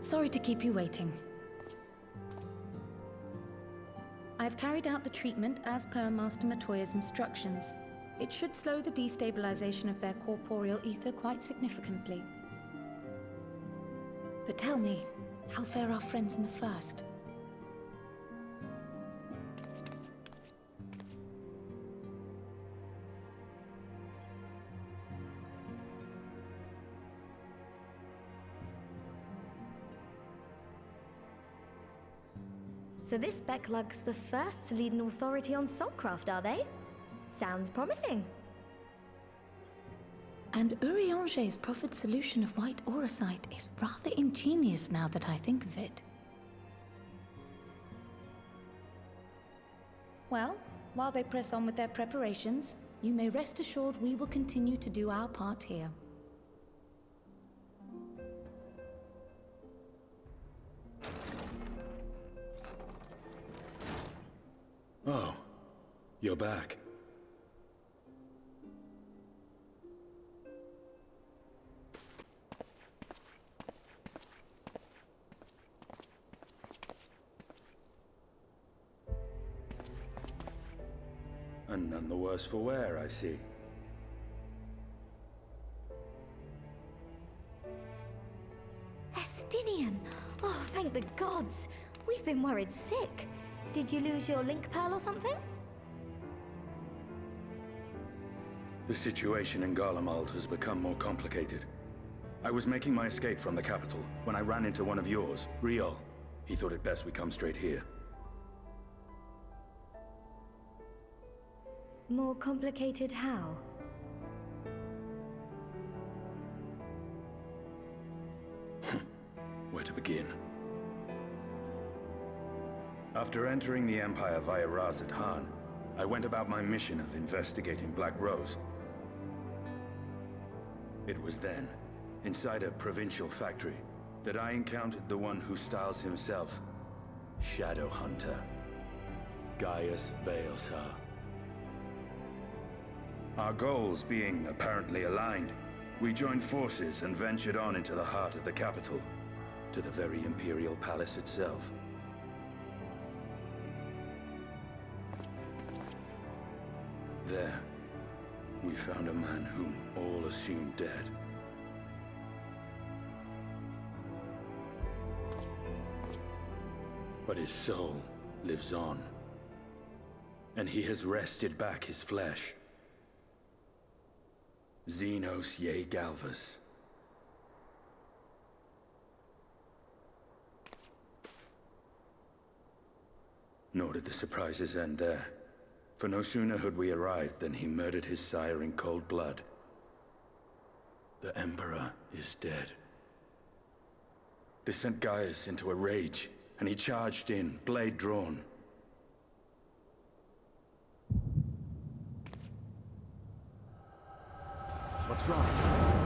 Sorry to keep you waiting. I've carried out the treatment as per Master Matoya's instructions. It should slow the destabilization of their corporeal ether quite significantly. But tell me, how fare our friends in the first? So this Becklug's the first to lead an authority on soulcraft, are they? Sounds promising. And Urianger's proffered solution of white auracite is rather ingenious now that I think of it. Well, while they press on with their preparations, you may rest assured we will continue to do our part here. Oh, you're back. And none the worse for wear, I see. Estinian! Oh, thank the gods! We've been worried sick. Did you lose your link pearl or something? The situation in Garlemald has become more complicated. I was making my escape from the capital when I ran into one of yours, Riol. He thought it best we come straight here. More complicated how? Where to begin? After entering the Empire via Razat Han, I went about my mission of investigating Black Rose. It was then, inside a provincial factory, that I encountered the one who styles himself Shadow Hunter, Gaius Baelsar. Our goals being apparently aligned, we joined forces and ventured on into the heart of the capital, to the very Imperial Palace itself. There, we found a man whom all assumed dead. But his soul lives on, and he has wrested back his flesh. Xenos Ye Galvas. Nor did the surprises end there. For no sooner had we arrived than he murdered his sire in cold blood. The Emperor is dead. This sent Gaius into a rage, and he charged in, blade drawn. What's wrong?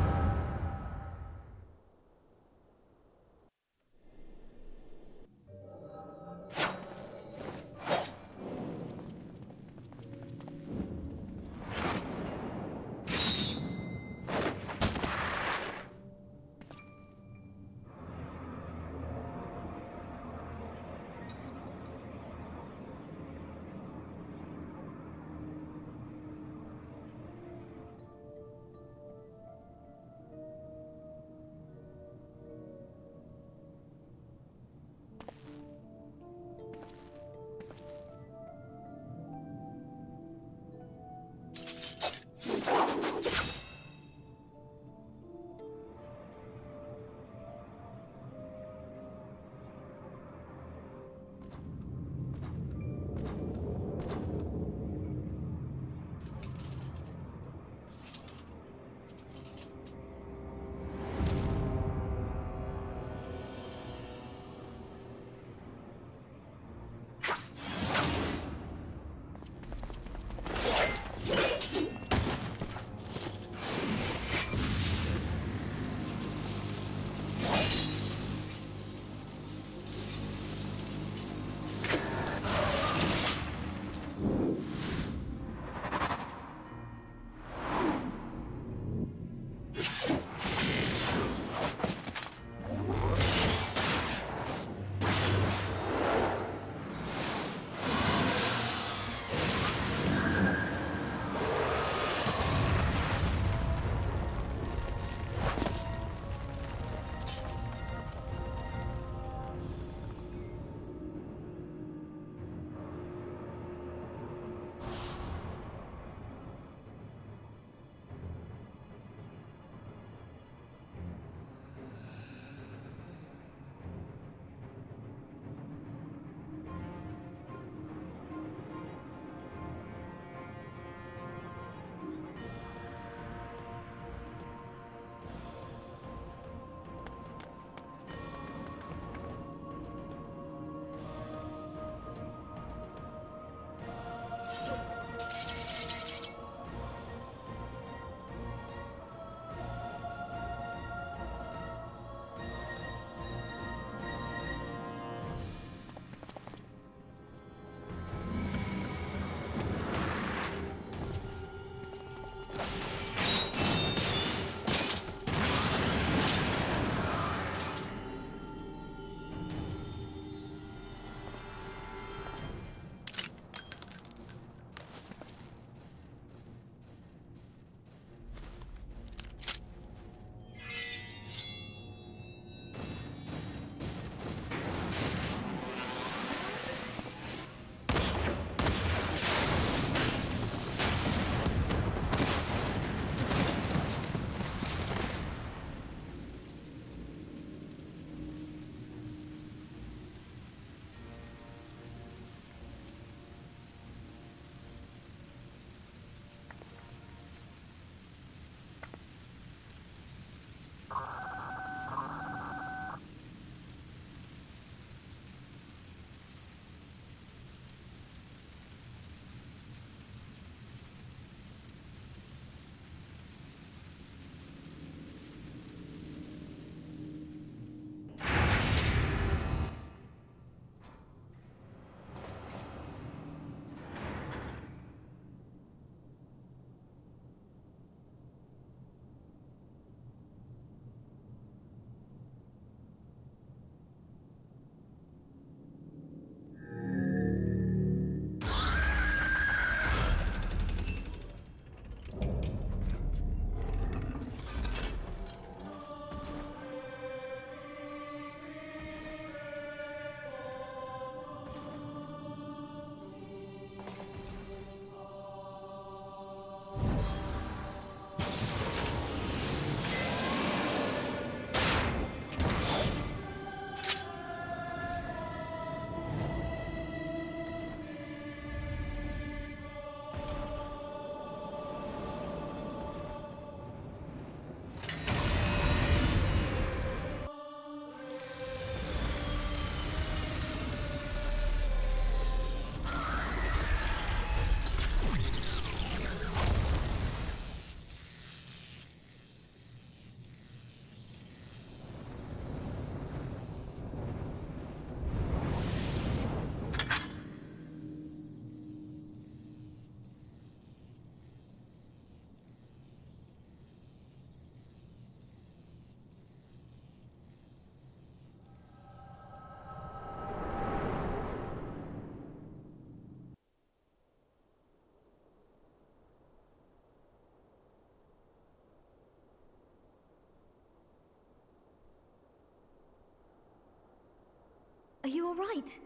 all right?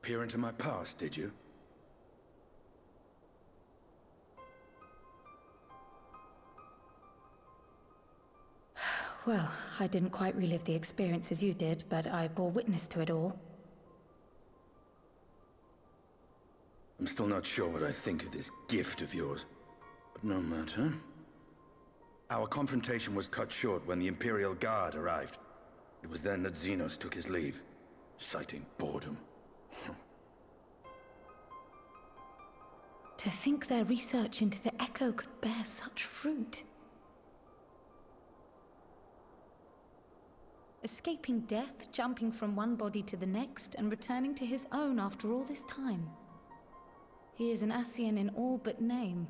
Peer into my past, did you? Well, I didn't quite relive the experience as you did, but I bore witness to it all. I'm still not sure what I think of this gift of yours, but no matter. Our confrontation was cut short when the Imperial Guard arrived. It was then that Xenos took his leave, citing boredom. To think their research into the Echo could bear such fruit. Escaping death, jumping from one body to the next, and returning to his own after all this time. He is an Ascian in all but name.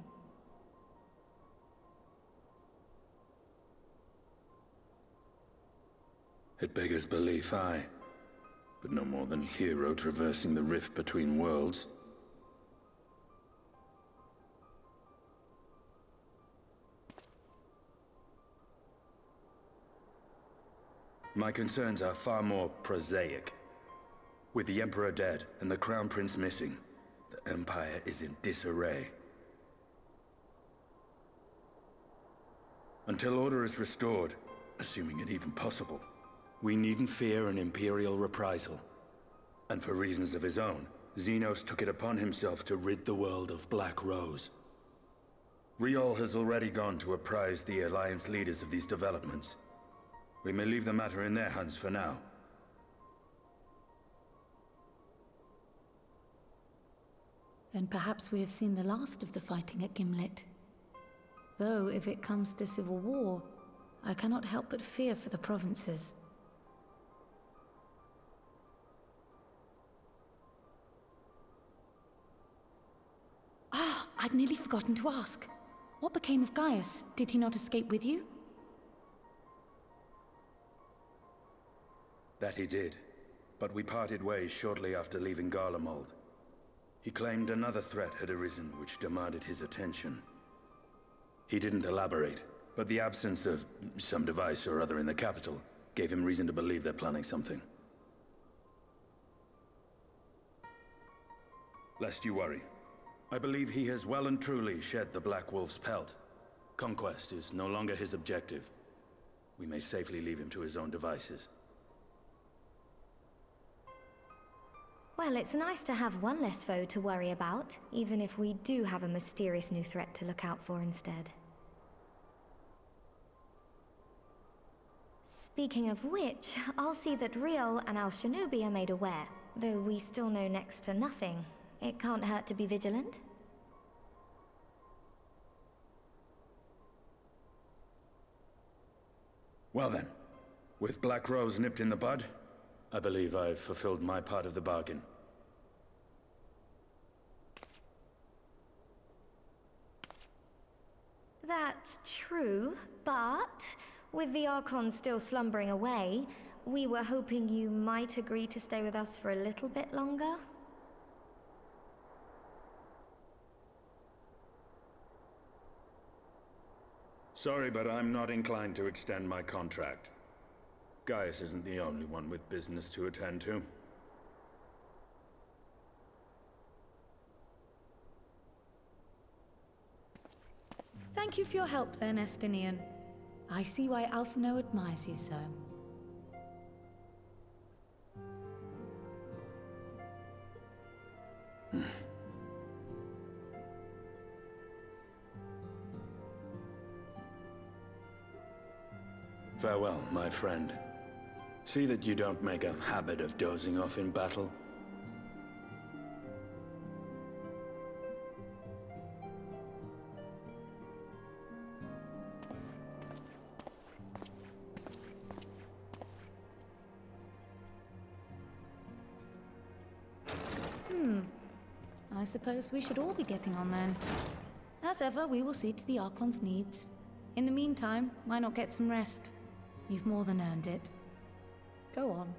It beggars belief, aye. But no more than a hero traversing the rift between worlds. My concerns are far more prosaic. With the Emperor dead and the Crown Prince missing, the Empire is in disarray. Until order is restored, assuming it even possible, we needn't fear an Imperial reprisal. And for reasons of his own, Xenos took it upon himself to rid the world of Black Rose. Riol has already gone to apprise the Alliance leaders of these developments. We may leave the matter in their hands for now. Then perhaps we have seen the last of the fighting at Gimlet. Though, if it comes to civil war, I cannot help but fear for the provinces. Ah, I'd nearly forgotten to ask. What became of Gaius? Did he not escape with you? That he did, but we parted ways shortly after leaving Garlemald. He claimed another threat had arisen which demanded his attention. He didn't elaborate, but the absence of some device or other in the capital gave him reason to believe they're planning something. Lest you worry, I believe he has well and truly shed the Black Wolf's pelt. Conquest is no longer his objective. We may safely leave him to his own devices. Well, it's nice to have one less foe to worry about, even if we do have a mysterious new threat to look out for instead. Speaking of which, I'll see that Riol and Al Shinobi are made aware. Though we still know next to nothing, it can't hurt to be vigilant. Well then, with Black Rose nipped in the bud, I believe I've fulfilled my part of the bargain. That's true, but with the Archon still slumbering away, we were hoping you might agree to stay with us for a little bit longer. Sorry, but I'm not inclined to extend my contract. Gaius isn't the only one with business to attend to. Thank you for your help then, Estinian. I see why Alphino admires you so. Farewell, my friend. See that you don't make a habit of dozing off in battle. I suppose we should all be getting on then. As ever, we will see to the Archon's needs. In the meantime, why not get some rest? You've more than earned it. Go on.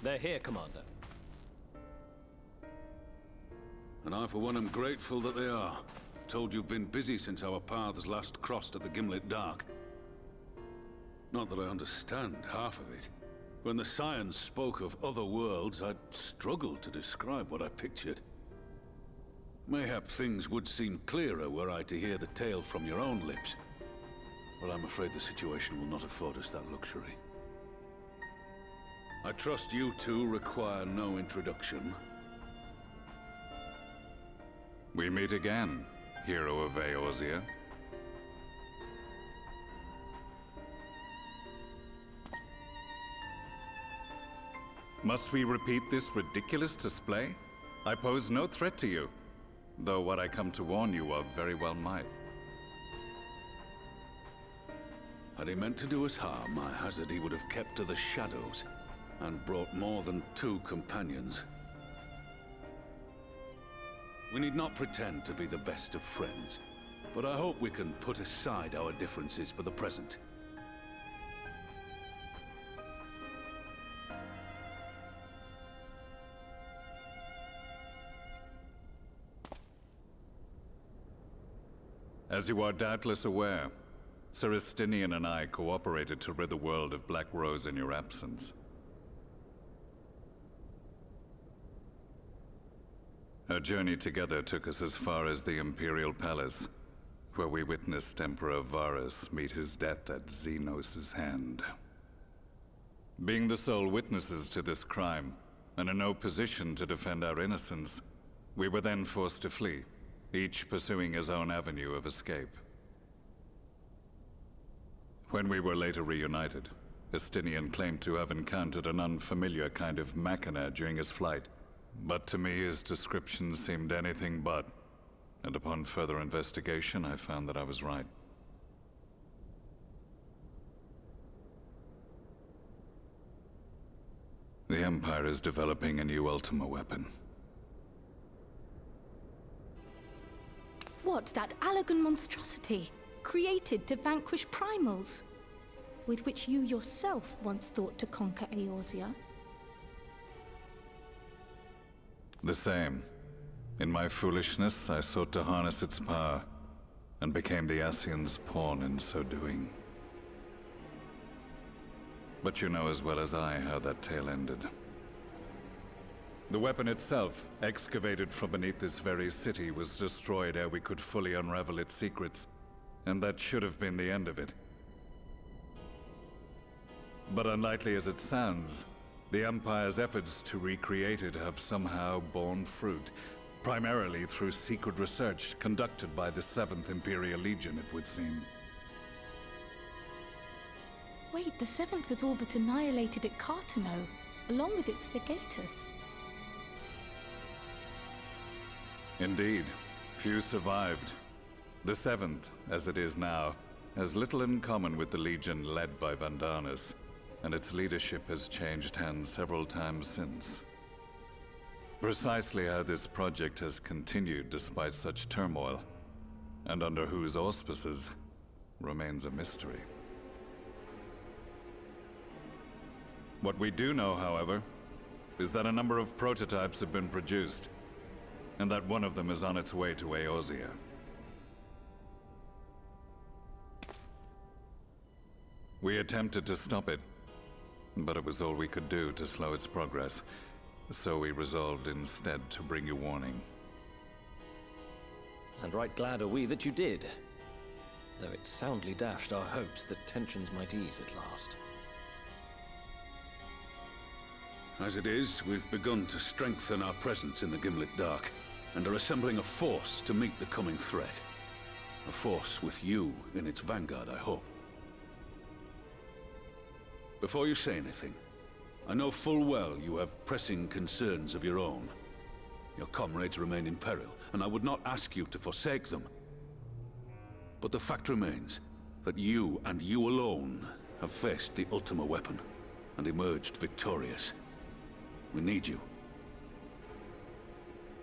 They're here, Commander. And I, for one, am grateful that they are. Told you've been busy since our paths last crossed at the Gimlet Dark. Not that I understand half of it. When the science spoke of other worlds, I'd struggled to describe what I pictured. Mayhap things would seem clearer were I to hear the tale from your own lips. But I'm afraid the situation will not afford us that luxury. I trust you two require no introduction. We meet again, hero of Eorzea. Must we repeat this ridiculous display? I pose no threat to you, though what I come to warn you of very well might. Had he meant to do us harm, I hazard he would have kept to the shadows, and brought more than 2 companions. We need not pretend to be the best of friends, but I hope we can put aside our differences for the present. As you are doubtless aware, Sir Estinian and I cooperated to rid the world of Black Rose in your absence. Our journey together took us as far as the Imperial Palace, where we witnessed Emperor Varus meet his death at Xenos' hand. Being the sole witnesses to this crime, and in no position to defend our innocence, we were then forced to flee, each pursuing his own avenue of escape. When we were later reunited, Estinian claimed to have encountered an unfamiliar kind of machina during his flight, but to me his description seemed anything but, and upon further investigation I found that I was right. The Empire is developing a new Ultima weapon. What, that Allagan monstrosity, created to vanquish primals, with which you yourself once thought to conquer Eorzea? The same. In my foolishness, I sought to harness its power, and became the Ascian's pawn in so doing. But you know as well as I how that tale ended. The weapon itself, excavated from beneath this very city, was destroyed ere we could fully unravel its secrets, and that should have been the end of it. But unlikely as it sounds, the Empire's efforts to recreate it have somehow borne fruit, primarily through secret research conducted by the 7th Imperial Legion, it would seem. Wait, the 7th was all but annihilated at Cartano, along with its legatus. Indeed, few survived. The 7th, as it is now, has little in common with the Legion led by Vandanis, and its leadership has changed hands several times since. Precisely how this project has continued despite such turmoil, and under whose auspices, remains a mystery. What we do know, however, is that a number of prototypes have been produced, and that one of them is on its way to Eorzea. We attempted to stop it, but it was all we could do to slow its progress, so we resolved instead to bring you warning. And right glad are we that you did, though it soundly dashed our hopes that tensions might ease at last. As it is, we've begun to strengthen our presence in the Gimlet Dark, and are assembling a force to meet the coming threat. A force with you in its vanguard, I hope. Before you say anything, I know full well you have pressing concerns of your own. Your comrades remain in peril, and I would not ask you to forsake them. But the fact remains that you, and you alone, have faced the Ultima weapon, and emerged victorious. We need you.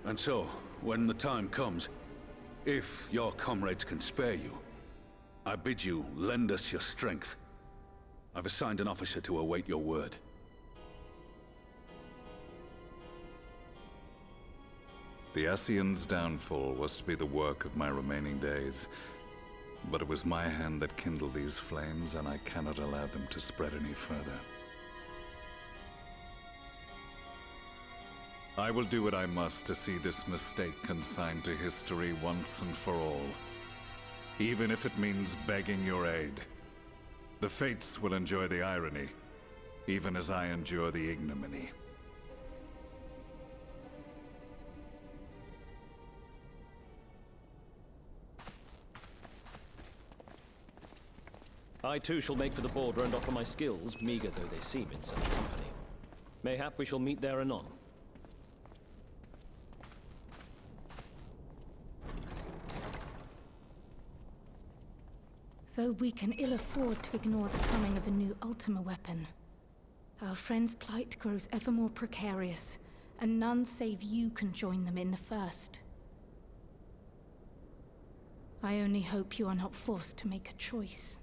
And so, when the time comes, if your comrades can spare you, I bid you lend us your strength. I've assigned an officer to await your word. The Ascian's downfall was to be the work of my remaining days. But it was my hand that kindled these flames, and I cannot allow them to spread any further. I will do what I must to see this mistake consigned to history once and for all. Even if it means begging your aid. The Fates will enjoy the irony, even as I endure the ignominy. I too shall make for the border and offer my skills, meager though they seem in such company. Mayhap we shall meet there anon. Though we can ill afford to ignore the coming of a new Ultima weapon, our friends' plight grows ever more precarious, and none save you can join them in the first. I only hope you are not forced to make a choice.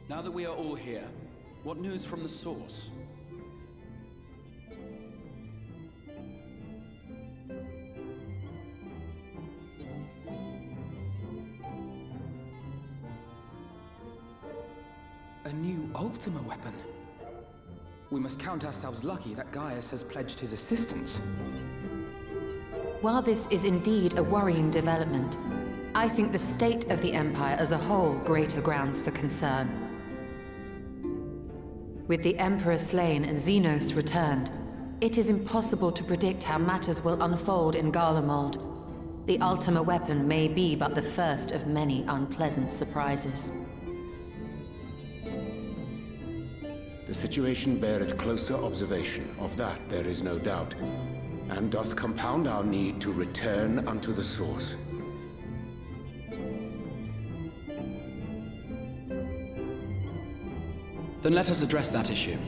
Now that we are all here, what news from the source? A new Ultima weapon? We must count ourselves lucky that Gaius has pledged his assistance. While this is indeed a worrying development, I think the state of the Empire as a whole greater grounds for concern. With the Emperor slain and Xenos returned, it is impossible to predict how matters will unfold in Garlemald. The Ultima weapon may be but the first of many unpleasant surprises. The situation beareth closer observation, of that there is no doubt, and doth compound our need to return unto the source. Then let us address that issue.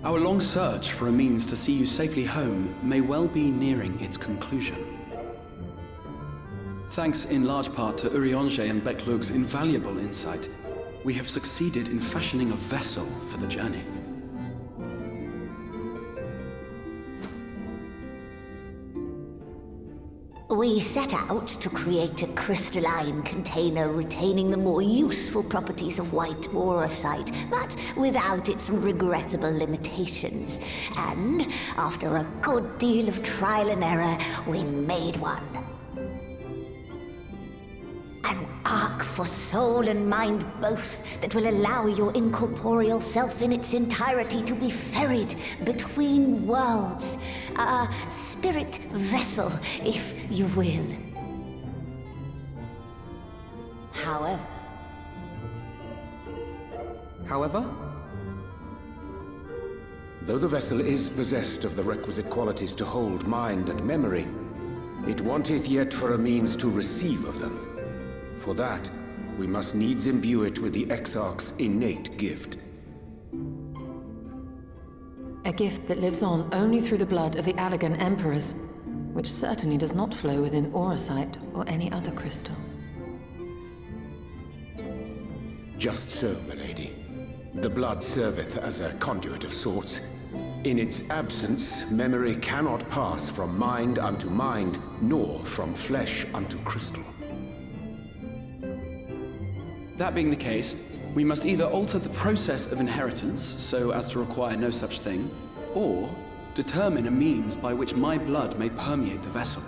Our long search for a means to see you safely home may well be nearing its conclusion. Thanks in large part to Urianger and Becklug's invaluable insight, we have succeeded in fashioning a vessel for the journey. We set out to create a crystalline container retaining the more useful properties of white aurosite, but without its regrettable limitations. And after a good deal of trial and error, we made one. An ark for soul and mind both that will allow your incorporeal self in its entirety to be ferried between worlds. A spirit vessel, if you will. However? Though the vessel is possessed of the requisite qualities to hold mind and memory, it wanteth yet for a means to receive of them. For that, we must needs imbue it with the Exarch's innate gift. A gift that lives on only through the blood of the Allagan Emperors, which certainly does not flow within aurosite or any other crystal. Just so, milady. The blood serveth as a conduit of sorts. In its absence, memory cannot pass from mind unto mind, nor from flesh unto crystal. That being the case, we must either alter the process of inheritance so as to require no such thing, or determine a means by which my blood may permeate the vessel.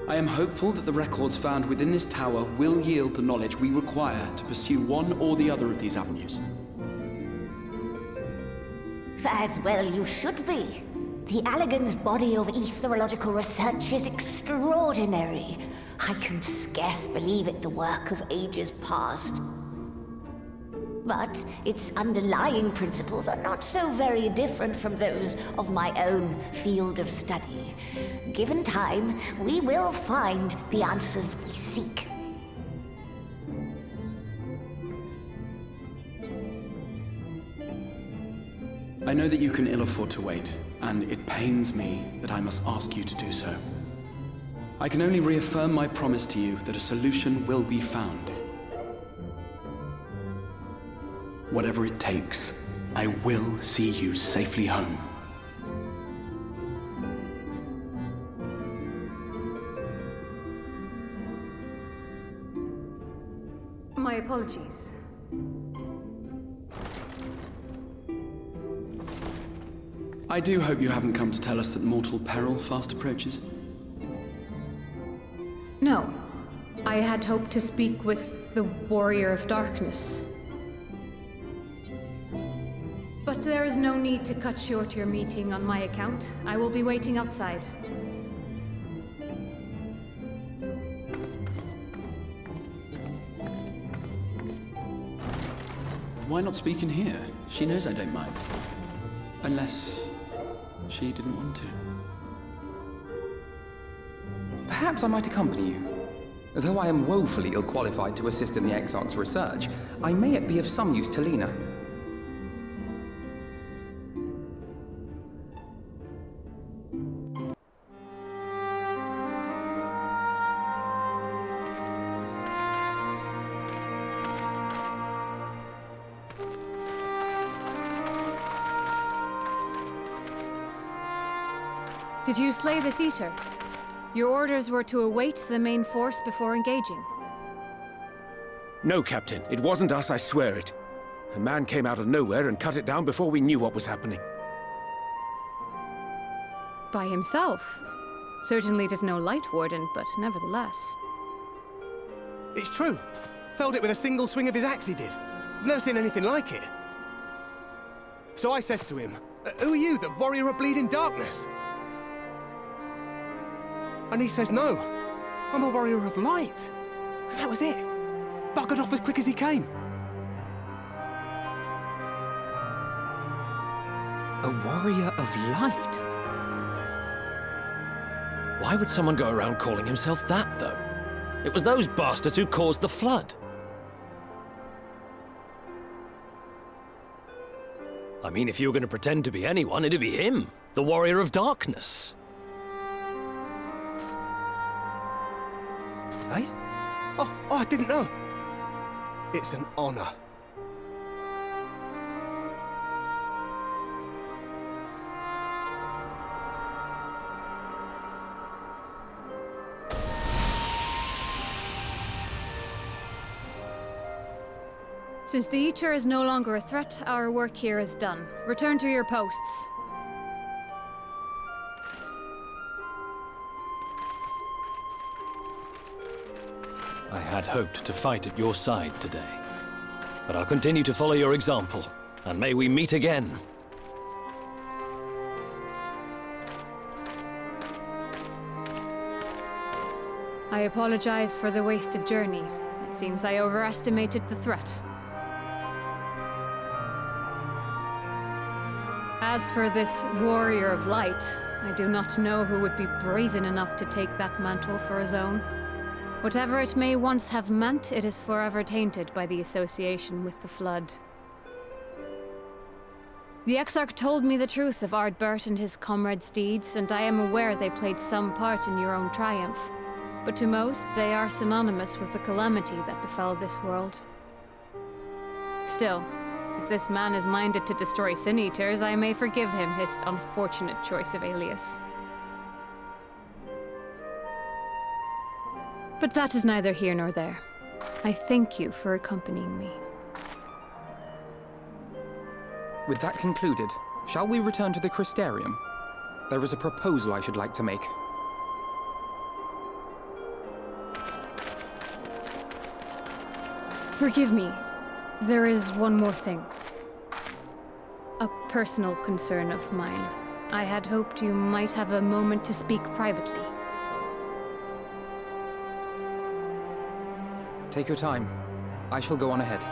I am hopeful that the records found within this tower will yield the knowledge we require to pursue one or the other of these avenues. As well you should be. The Allagan's body of etherological research is extraordinary. I can scarce believe it the work of ages past. but its underlying principles are not so very different from those of my own field of study. Given time, we will find the answers we seek. I know that you can ill afford to wait, and it pains me that I must ask you to do so. I can only reaffirm my promise to you that a solution will be found. Whatever it takes, I will see you safely home. My apologies. I do hope you haven't come to tell us that mortal peril fast approaches. No. I had hoped to speak with the Warrior of Darkness. But there is no need to cut short your meeting on my account. I will be waiting outside. Why not speak in here? She knows I don't mind. Unless she didn't want to. Perhaps I might accompany you. Though I am woefully ill-qualified to assist in the Exarch's research, I may yet be of some use to Lena. Did you slay this Eater? Your orders were to await the main force before engaging. No, Captain. It wasn't us, I swear it. A man came out of nowhere and cut it down before we knew what was happening. By himself? Certainly it is no Light Warden, but nevertheless. It's true. Felled it with a single swing of his axe, he did. I've never seen anything like it. So I says to him, "Who are you, the Warrior of Bleeding Darkness?" And he says, "No, I'm a Warrior of Light." And that was it. Buggered off as quick as he came. A Warrior of Light? Why would someone go around calling himself that, though? It was those bastards who caused the flood. I mean, if you were going to pretend to be anyone, it'd be him, the Warrior of Darkness. Eh? Oh, I didn't know. It's an honor. Since the Eater is no longer a threat, our work here is done. Return to your posts. I had hoped to fight at your side today, but I'll continue to follow your example, and may we meet again. I apologize for the wasted journey. It seems I overestimated the threat. As for this Warrior of Light, I do not know who would be brazen enough to take that mantle for his own. Whatever it may once have meant, it is forever tainted by the association with the Flood. The Exarch told me the truth of Ardbert and his comrades' deeds, and I am aware they played some part in your own triumph. But to most, they are synonymous with the calamity that befell this world. Still, if this man is minded to destroy Sin Eaters, I may forgive him his unfortunate choice of alias. But that is neither here nor there. I thank you for accompanying me. With that concluded, shall we return to the Crystarium? There is a proposal I should like to make. Forgive me. There is one more thing. A personal concern of mine. I had hoped you might have a moment to speak privately. Take your time. I shall go on ahead.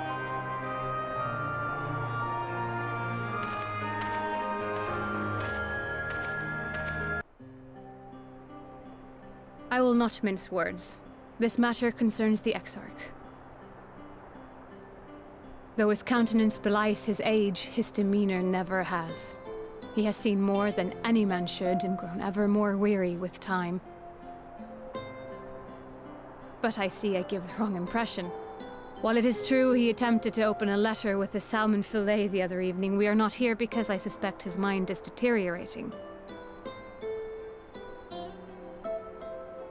I will not mince words. This matter concerns the Exarch. Though his countenance belies his age, his demeanor never has. He has seen more than any man should and grown ever more weary with time. But I see I give the wrong impression. While it is true he attempted to open a letter with a salmon fillet the other evening, we are not here because I suspect his mind is deteriorating.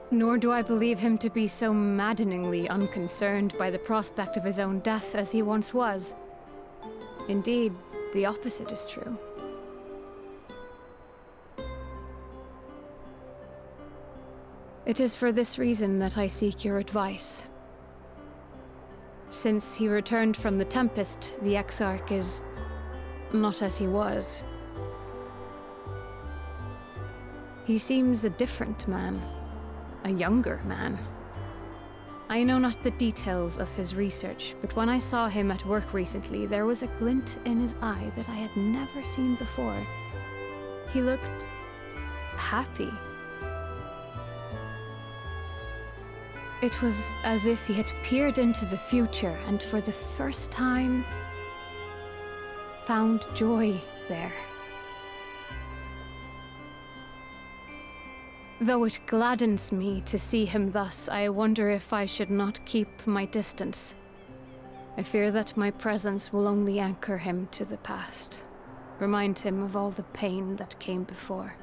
Nor do I believe him to be so maddeningly unconcerned by the prospect of his own death as he once was. Indeed, the opposite is true. It is for this reason that I seek your advice. Since he returned from the Tempest, the Exarch is not as he was. He seems a different man. A younger man. I know not the details of his research, but when I saw him at work recently, there was a glint in his eye that I had never seen before. He looked happy. It was as if he had peered into the future and for the first time found joy there. Though it gladdens me to see him thus, I wonder if I should not keep my distance. I fear that my presence will only anchor him to the past, remind him of all the pain that came before.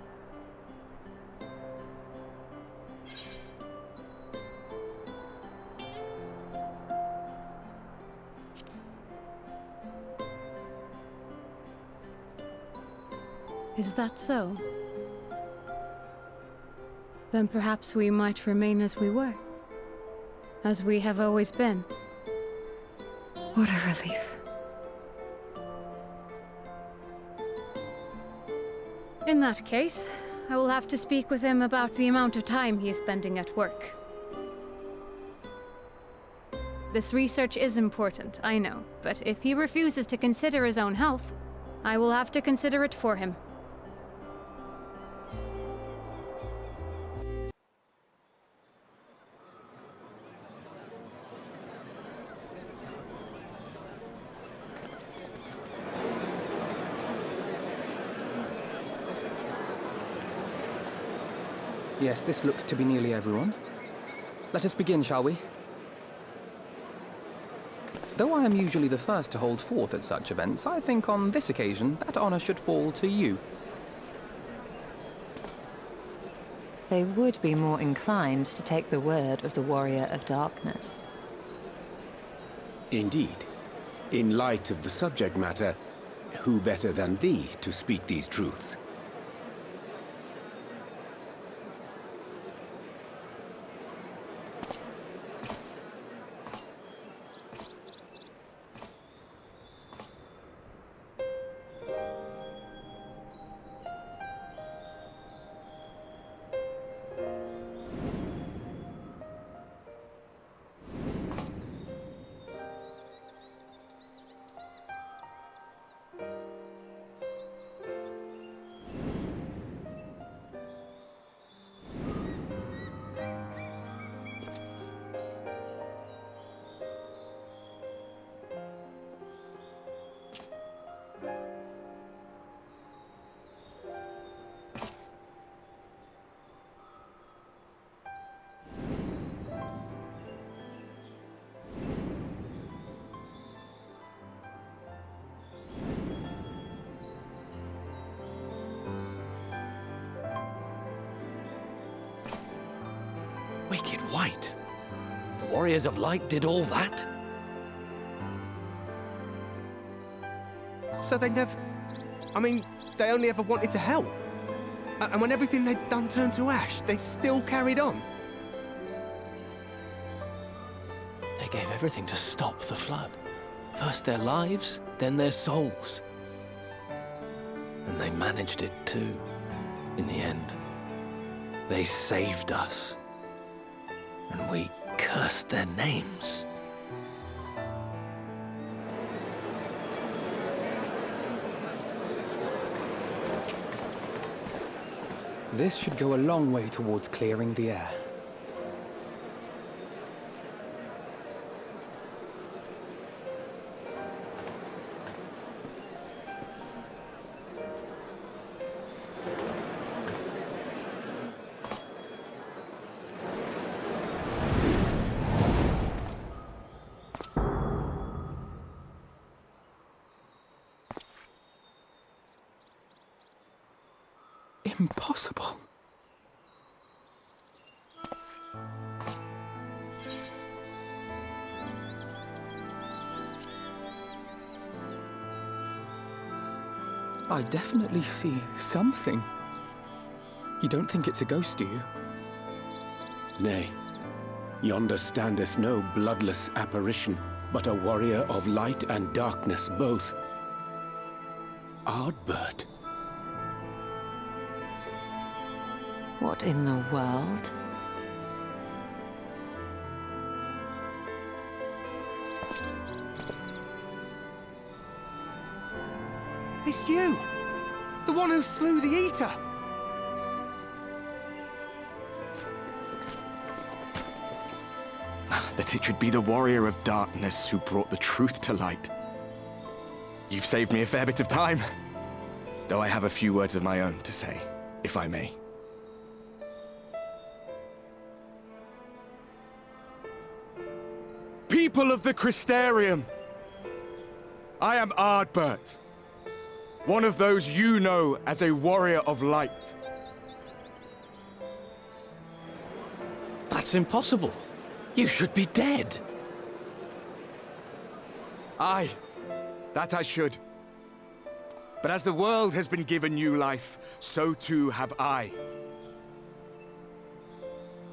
Is that so? Then perhaps we might remain as we were. As we have always been. What a relief. In that case, I will have to speak with him about the amount of time he is spending at work. This research is important, I know, but if he refuses to consider his own health, I will have to consider it for him. Yes, this looks to be nearly everyone. Let us begin, shall we? Though I am usually the first to hold forth at such events, I think on this occasion that honor should fall to you. They would be more inclined to take the word of the Warrior of Darkness. Indeed. In light of the subject matter, who better than thee to speak these truths? Wicked White? The Warriors of Light did all that? So they never... I mean, they only ever wanted to help. And when everything they'd done turned to ash, they still carried on. They gave everything to stop the flood. First their lives, then their souls. And they managed it too, in the end. They saved us. And we cursed their names. This should go a long way towards clearing the air. impossible. I definitely see something. You don't think it's a ghost, do you? Nay. Yonder standeth no bloodless apparition, but a warrior of light and darkness both. Ardbert. What in the world? It's you! The one who slew the Eater! That it should be the warrior of darkness who brought the truth to light. You've saved me a fair bit of time, though I have a few words of my own to say, if I may. People of the Crystarium! I am Ardbert, one of those you know as a warrior of light. That's impossible. You should be dead. Aye, that I should. But as the world has been given new life, so too have I.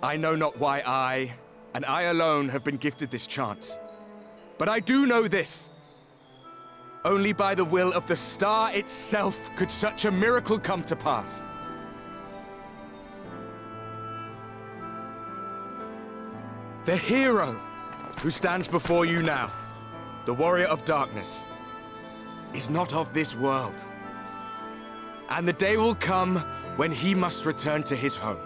I know not why I, and I alone, have been gifted this chance. But I do know this. Only by the will of the star itself could such a miracle come to pass. The hero who stands before you now, the warrior of darkness, is not of this world. And the day will come when he must return to his home.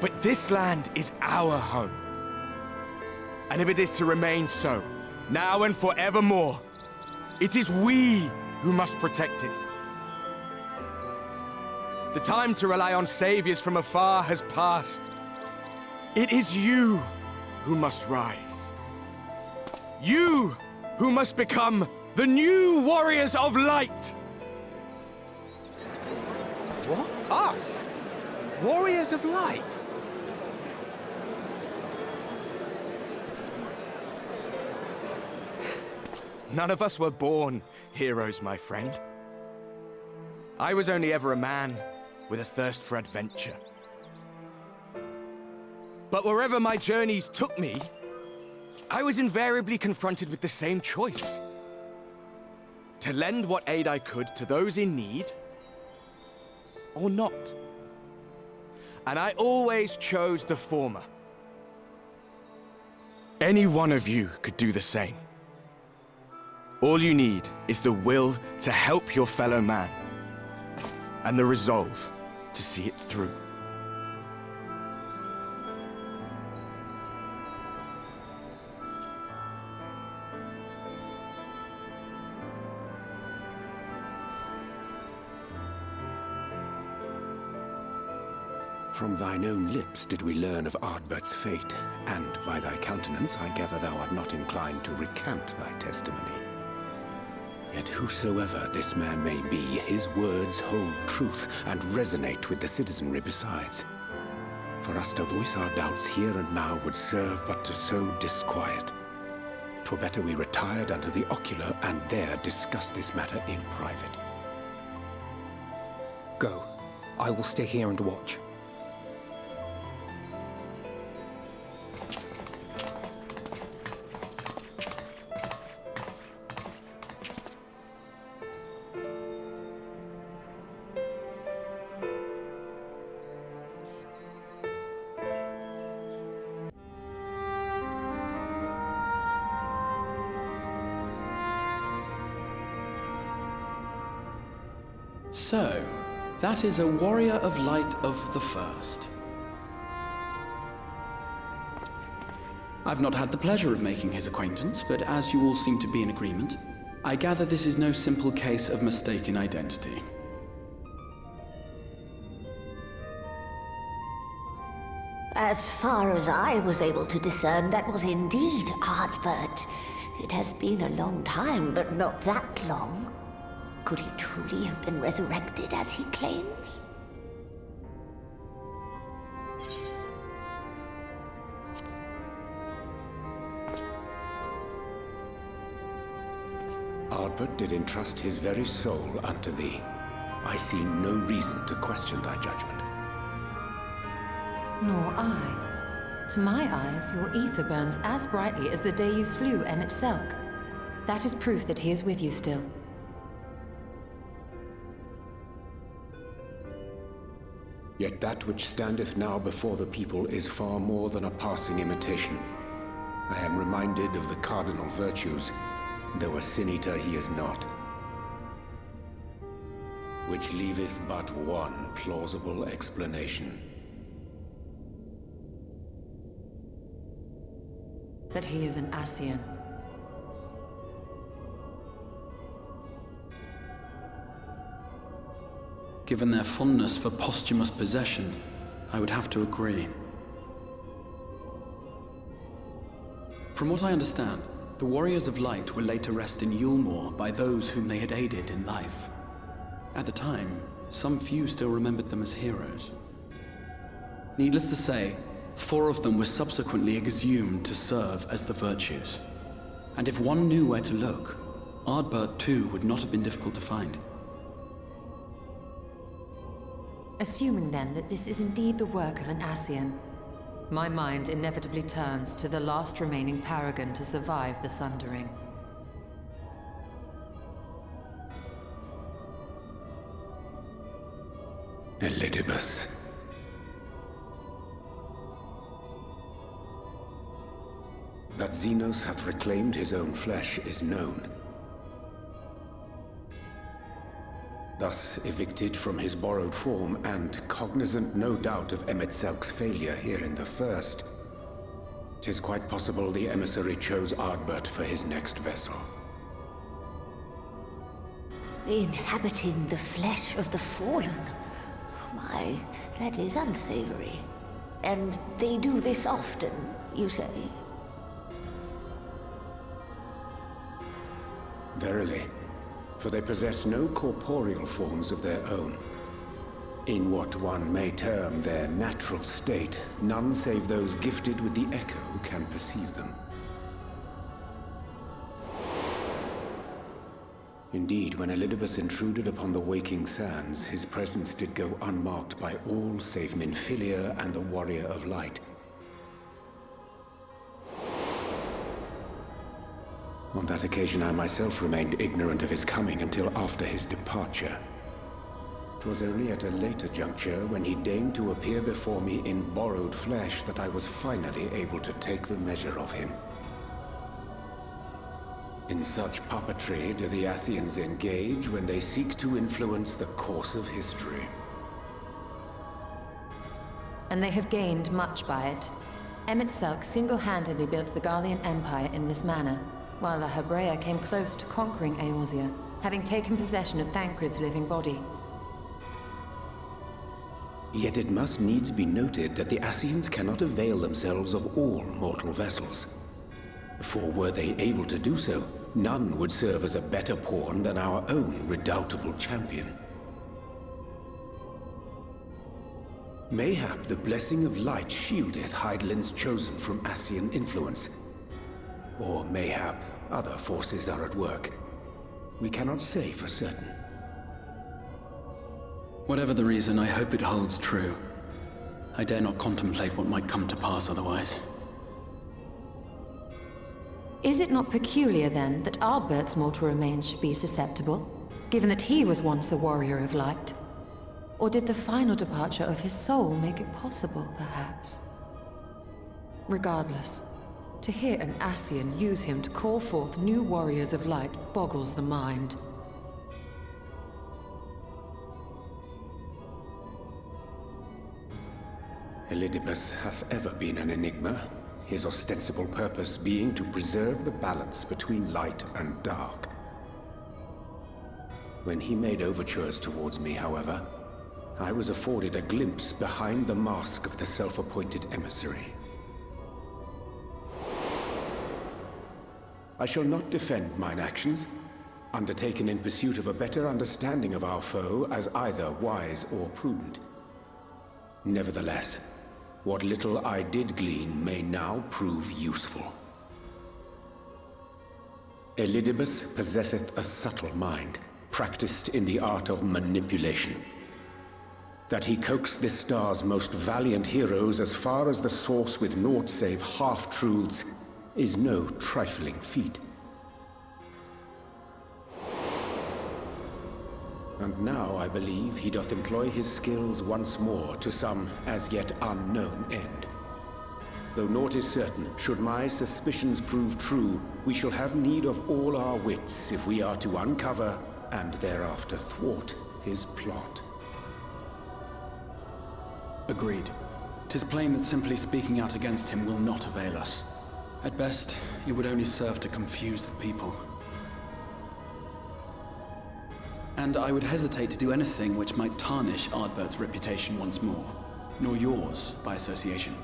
But this land is our home. And if it is to remain so, now and forevermore, it is we who must protect it. The time to rely on saviors from afar has passed. It is you who must rise. You who must become the new warriors of light. What? Us? Warriors of light? None of us were born heroes, my friend. I was only ever a man with a thirst for adventure. But wherever my journeys took me, I was invariably confronted with the same choice. To lend what aid I could to those in need, or not. And I always chose the former. Any one of you could do the same. All you need is the will to help your fellow man, and the resolve to see it through. From thine own lips did we learn of Ardbert's fate, and by thy countenance I gather thou art not inclined to recant thy testimony. Yet whosoever this man may be, his words hold truth and resonate with the citizenry besides. For us to voice our doubts here and now would serve but to sow disquiet. 'Twere better we retired unto the ocular and there discuss this matter in private. Go. I will stay here and watch. So, that is a warrior of light of the first. I've not had the pleasure of making his acquaintance, but as you all seem to be in agreement, I gather this is no simple case of mistaken identity. As far as I was able to discern, that was indeed Ardbert. It has been a long time, but not that long. Could he truly have been resurrected as he claims? Ardbert did entrust his very soul unto thee. I see no reason to question thy judgment. Nor I. To my eyes, your ether burns as brightly as the day you slew Emmett Selk. That is proof that he is with you still. Yet that which standeth now before the people is far more than a passing imitation. I am reminded of the cardinal virtues, though a sin-eater he is not. Which leaveth but one plausible explanation. That he is an Ascian. Given their fondness for posthumous possession, I would have to agree. From what I understand, the Warriors of Light were laid to rest in Yulmore by those whom they had aided in life. At the time, some few still remembered them as heroes. Needless to say, 4 of them were subsequently exhumed to serve as the Virtues. And if one knew where to look, Ardbert too would not have been difficult to find. Assuming then that this is indeed the work of an Ascian, my mind inevitably turns to the last remaining paragon to survive the Sundering. Elidibus. That Xenos hath reclaimed his own flesh is known. Thus evicted from his borrowed form, and cognizant no doubt of Emmett Selk's failure here in the First, 'tis quite possible the emissary chose Ardbert for his next vessel. Inhabiting the flesh of the fallen? My, that is unsavory. And they do this often, you say? Verily, for they possess no corporeal forms of their own. In what one may term their natural state, none save those gifted with the echo can perceive them. Indeed, when Elidibus intruded upon the waking sands, his presence did go unmarked by all save Minfilia and the Warrior of Light. On that occasion, I myself remained ignorant of his coming until after his departure. 'Twas only at a later juncture, when he deigned to appear before me in borrowed flesh, that I was finally able to take the measure of him. In such puppetry do the Ascians engage when they seek to influence the course of history. And they have gained much by it. Emmett Selk single-handedly built the Garlean Empire in this manner, while the Hebrea came close to conquering Eorzea, having taken possession of Thancred's living body. Yet it must needs be noted that the Ascians cannot avail themselves of all mortal vessels. For were they able to do so, none would serve as a better pawn than our own redoubtable champion. Mayhap the blessing of light shieldeth Hydaelyn's chosen from Ascian influence. Or mayhap other forces are at work. We cannot say for certain. Whatever the reason, I hope it holds true. I dare not contemplate what might come to pass otherwise. Is it not peculiar, then, that Ardbert's mortal remains should be susceptible, given that he was once a warrior of light? Or did the final departure of his soul make it possible, perhaps? Regardless, to hear an Ascian use him to call forth new warriors of light boggles the mind. Elidibus hath ever been an enigma, his ostensible purpose being to preserve the balance between light and dark. When he made overtures towards me, however, I was afforded a glimpse behind the mask of the self-appointed emissary. I shall not defend mine actions, undertaken in pursuit of a better understanding of our foe as either wise or prudent. Nevertheless, what little I did glean may now prove useful. Elidibus possesseth a subtle mind, practiced in the art of manipulation. That he coaxed this star's most valiant heroes as far as the source with naught save half-truths is no trifling feat. And now I believe he doth employ his skills once more to some as yet unknown end. Though naught is certain, should my suspicions prove true, we shall have need of all our wits if we are to uncover and thereafter thwart his plot. Agreed. 'Tis plain that simply speaking out against him will not avail us. At best, it would only serve to confuse the people. And I would hesitate to do anything which might tarnish Ardbert's reputation once more, nor yours by association.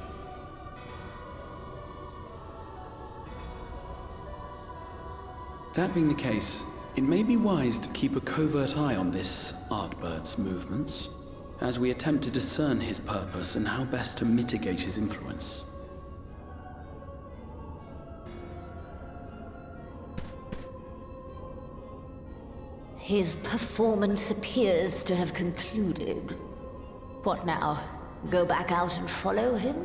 That being the case, it may be wise to keep a covert eye on this Ardbert's movements, as we attempt to discern his purpose and how best to mitigate his influence. His performance appears to have concluded. What now? Go back out and follow him?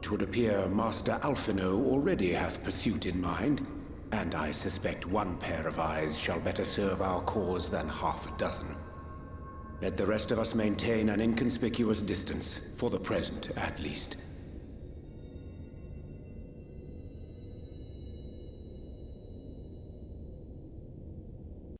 Twould appear Master Alphino already hath pursuit in mind, and I suspect one pair of eyes shall better serve our cause than half a dozen. Let the rest of us maintain an inconspicuous distance, for the present at least.